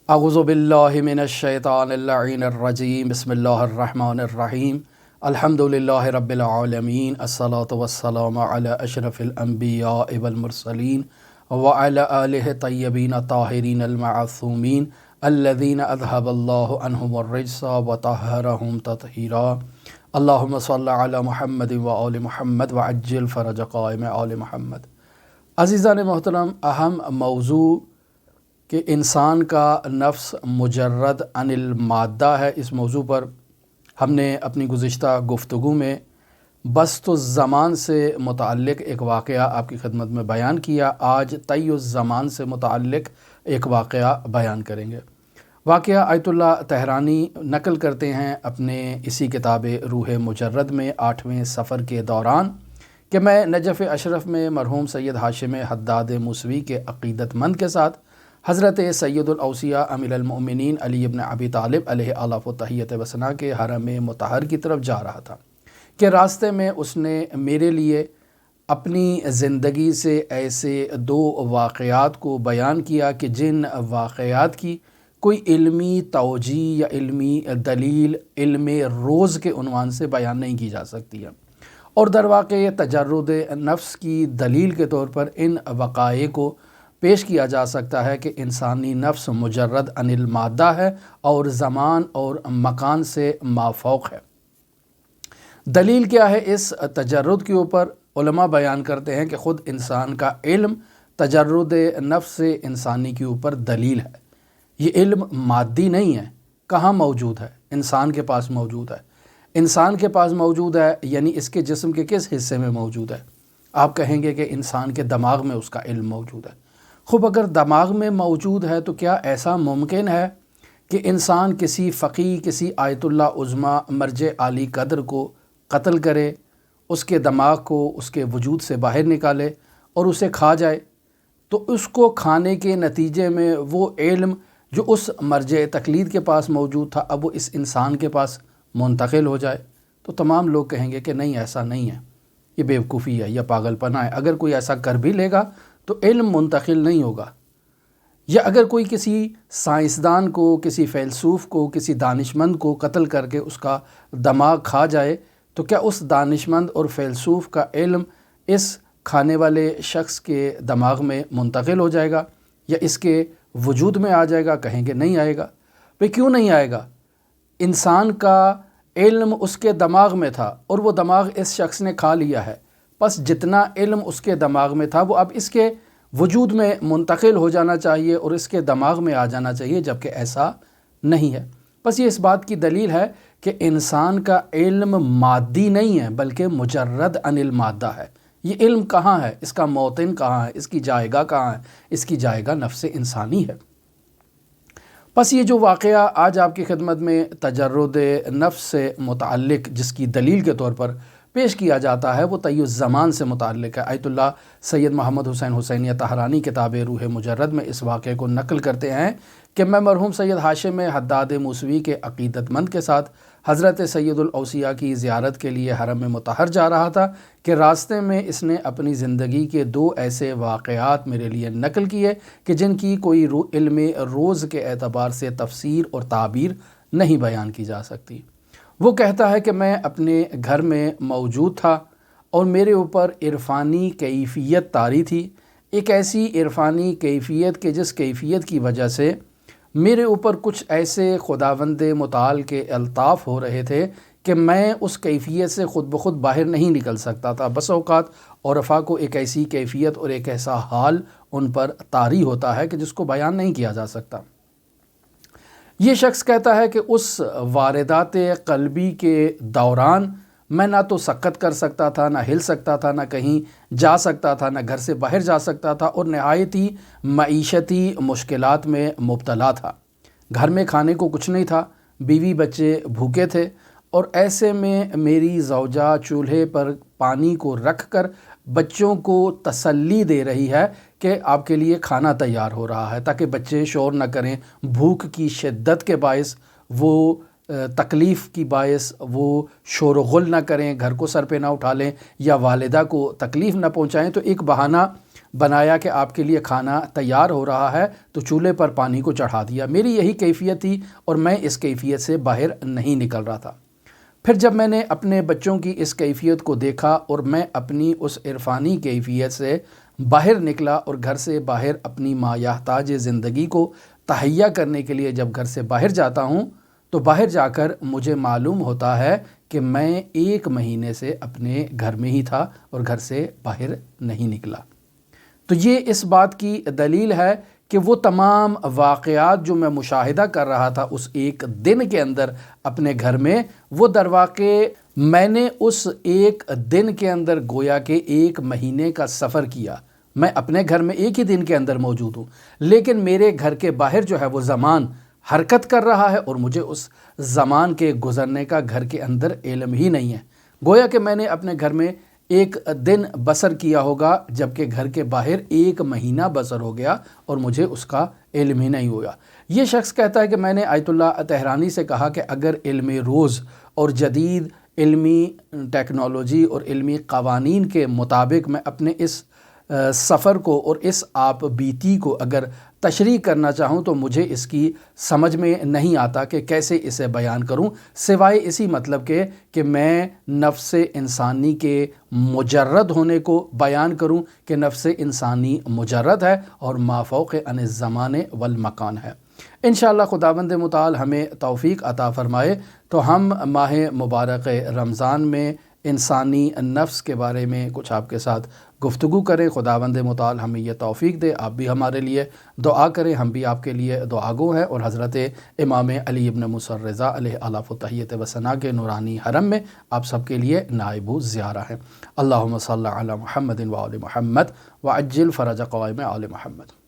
اعوذ باللہ من الشیطان اللعین الرجیم بسم اللہ الرحمن الرحیم الحمد للہ رب العالمین الصلاة والسلام علی اشرف الانبیاء والمرسلین وعلی آلہ طیبین طاہرین المعصومین الذین اذهب اللہ عنہم الرجس وطہرہم تطہیرا اللہم صل علی محمد وآل محمد وعجل فرج قائم آل محمد۔ عزیزان محترم، اہم موضوع کہ انسان کا نفس مجرد عن المادہ ہے، اس موضوع پر ہم نے اپنی گزشتہ گفتگو میں بسط الزمان سے متعلق ایک واقعہ آپ کی خدمت میں بیان کیا۔ آج طی الزمان سے متعلق ایک واقعہ بیان کریں گے۔ واقعہ آیت اللہ طحرانی نقل کرتے ہیں اپنے اسی کتاب روح مجرد میں 8ویں سفر کے دوران کہ میں نجف اشرف میں مرحوم سید ہاشم حداد موسوی کے عقیدت مند کے ساتھ حضرت سید الاوصیاء امیر المؤمنین علی ابن ابی طالب علیہ آلاف و تحیت و ثنا کے حرم مطہر کی طرف جا رہا تھا کہ راستے میں اس نے میرے لیے اپنی زندگی سے ایسے دو واقعات کو بیان کیا کہ جن واقعات کی کوئی علمی توجیہ یا علمی دلیل علم روز کے عنوان سے بیان نہیں کی جا سکتی ہے، اور در واقع تجرد نفس کی دلیل کے طور پر ان وقائع کو پیش کیا جا سکتا ہے کہ انسانی نفس مجرد عن المادہ ہے اور زمان اور مکان سے مافوق ہے۔ دلیل کیا ہے اس تجرد کے اوپر؟ علماء بیان کرتے ہیں کہ خود انسان کا علم تجرد نفس انسانی کے اوپر دلیل ہے۔ یہ علم مادی نہیں ہے، کہاں موجود ہے؟ انسان کے پاس موجود ہے۔ انسان کے پاس موجود ہے یعنی اس کے جسم کے کس حصے میں موجود ہے؟ آپ کہیں گے کہ انسان کے دماغ میں اس کا علم موجود ہے۔ خوب اگر دماغ میں موجود ہے تو کیا ایسا ممکن ہے کہ انسان کسی فقیہ، کسی آیت اللہ عظمیٰ مرجع عالی قدر کو قتل کرے، اس کے دماغ کو اس کے وجود سے باہر نکالے اور اسے کھا جائے، تو اس کو کھانے کے نتیجے میں وہ علم جو اس مرجع تقلید کے پاس موجود تھا اب وہ اس انسان کے پاس منتقل ہو جائے؟ تو تمام لوگ کہیں گے کہ نہیں، ایسا نہیں ہے، یہ بیوقوفی ہے یا پاگل پناہ ہے۔ اگر کوئی ایسا کر بھی لے گا تو علم منتقل نہیں ہوگا۔ یا اگر کوئی کسی سائنسدان کو، کسی فیلسوف کو، کسی دانشمند کو قتل کر کے اس کا دماغ کھا جائے تو کیا اس دانشمند اور فیلسوف کا علم اس کھانے والے شخص کے دماغ میں منتقل ہو جائے گا یا اس کے وجود میں آ جائے گا؟ کہیں گے نہیں آئے گا۔ بھئی کیوں نہیں آئے گا؟ انسان کا علم اس کے دماغ میں تھا اور وہ دماغ اس شخص نے کھا لیا ہے، بس جتنا علم اس کے دماغ میں تھا وہ اب اس کے وجود میں منتقل ہو جانا چاہیے اور اس کے دماغ میں آ جانا چاہیے، جبکہ ایسا نہیں ہے۔ بس یہ اس بات کی دلیل ہے کہ انسان کا علم مادی نہیں ہے بلکہ مجرد عن المادہ ہے۔ یہ علم کہاں ہے؟ اس کا موطن کہاں ہے؟ اس کی جائگہ کہاں ہے؟ اس کی جائگہ نفس انسانی ہے۔ بس یہ جو واقعہ آج آپ کی خدمت میں تجرد نفس سے متعلق جس کی دلیل کے طور پر پیش کیا جاتا ہے وہ طی الزمان سے متعلق ہے۔ آیت اللہ سید محمد حسین حسینی طحرانی کتاب روح مجرد میں اس واقعے کو نقل کرتے ہیں کہ میں مرحوم سید ہاشم حداد موسوی کے عقیدت مند کے ساتھ حضرت سید الاوصیاء کی زیارت کے لیے حرم مطہر جا رہا تھا کہ راستے میں اس نے اپنی زندگی کے دو ایسے واقعات میرے لیے نقل کیے کہ جن کی کوئی علم روز کے اعتبار سے تفسیر اور تعبیر نہیں بیان کی جا سکتی۔ وہ کہتا ہے کہ میں اپنے گھر میں موجود تھا اور میرے اوپر عرفانی کیفیت طاری تھی، ایک ایسی عرفانی کیفیت کہ جس کیفیت کی وجہ سے میرے اوپر کچھ ایسے خداوند متعال کے الطاف ہو رہے تھے کہ میں اس کیفیت سے خود بخود باہر نہیں نکل سکتا تھا۔ بس اوقات عرفاء کو ایک ایسی کیفیت اور ایک ایسا حال ان پر طاری ہوتا ہے کہ جس کو بیان نہیں کیا جا سکتا۔ یہ شخص کہتا ہے کہ اس واردات قلبی کے دوران میں نہ تو سکت کر سکتا تھا، نہ ہل سکتا تھا، نہ کہیں جا سکتا تھا، نہ گھر سے باہر جا سکتا تھا، اور نہایت ہی معیشتی مشکلات میں مبتلا تھا۔ گھر میں کھانے کو کچھ نہیں تھا، بیوی بچے بھوکے تھے، اور ایسے میں میری زوجہ چولہے پر پانی کو رکھ کر بچوں کو تسلی دے رہی ہے کہ آپ کے لیے کھانا تیار ہو رہا ہے تاکہ بچے شور نہ کریں، بھوک کی شدت کے باعث وہ تکلیف کی باعث وہ شور و غل نہ کریں، گھر کو سر پہ نہ اٹھا لیں یا والدہ کو تکلیف نہ پہنچائیں۔ تو ایک بہانہ بنایا کہ آپ کے لیے کھانا تیار ہو رہا ہے تو چولہے پر پانی کو چڑھا دیا۔ میری یہی کیفیت تھی اور میں اس کیفیت سے باہر نہیں نکل رہا تھا۔ پھر جب میں نے اپنے بچوں کی اس کیفیت کو دیکھا اور میں اپنی اس عرفانی کیفیت سے باہر نکلا اور گھر سے باہر اپنی مایحتاج زندگی کو تہیا کرنے کے لیے جب گھر سے باہر جاتا ہوں تو باہر جا کر مجھے معلوم ہوتا ہے کہ میں 1 مہینے سے اپنے گھر میں ہی تھا اور گھر سے باہر نہیں نکلا۔ تو یہ اس بات کی دلیل ہے کہ وہ تمام واقعات جو میں مشاہدہ کر رہا تھا اس ایک دن کے اندر اپنے گھر میں، وہ در واقع میں نے اس ایک دن کے اندر گویا کہ 1 مہینے کا سفر کیا۔ میں اپنے گھر میں ایک ہی دن کے اندر موجود ہوں، لیکن میرے گھر کے باہر جو ہے وہ زمان حرکت کر رہا ہے اور مجھے اس زمان کے گزرنے کا گھر کے اندر علم ہی نہیں ہے۔ گویا کہ میں نے اپنے گھر میں 1 دن بسر کیا ہوگا جبکہ گھر کے باہر 1 مہینہ بسر ہو گیا اور مجھے اس کا علم ہی نہیں ہوا۔ یہ شخص کہتا ہے کہ میں نے آیت اللہ طہرانی سے کہا کہ اگر علم روز اور جدید علمی ٹیکنالوجی اور علمی قوانین کے مطابق میں اپنے اس سفر کو اور اس آپ بیتی کو اگر تشریح کرنا چاہوں تو مجھے اس کی سمجھ میں نہیں آتا کہ کیسے اسے بیان کروں، سوائے اسی مطلب کے کہ میں نفس انسانی کے مجرد ہونے کو بیان کروں کہ نفس انسانی مجرد ہے اور مافوق عن الزمان والمکان ہے۔ انشاءاللہ خداوند متعال ہمیں توفیق عطا فرمائے تو ہم ماہ مبارک رمضان میں انسانی نفس کے بارے میں کچھ آپ کے ساتھ گفتگو کریں۔ خداوند متعال ہمیں یہ توفیق دے۔ آپ بھی ہمارے لیے دعا کریں، ہم بھی آپ کے لیے دعا گو ہیں، اور حضرت امام علی ابن موسیٰ الرضا علیہ آلاف و تحیت و ثنا کے نورانی حرم میں آپ سب کے لیے نائب و زیارہ ہیں۔ اللہم صلی علی محمد و آل محمد وعجل فرج قوائم آل محمد۔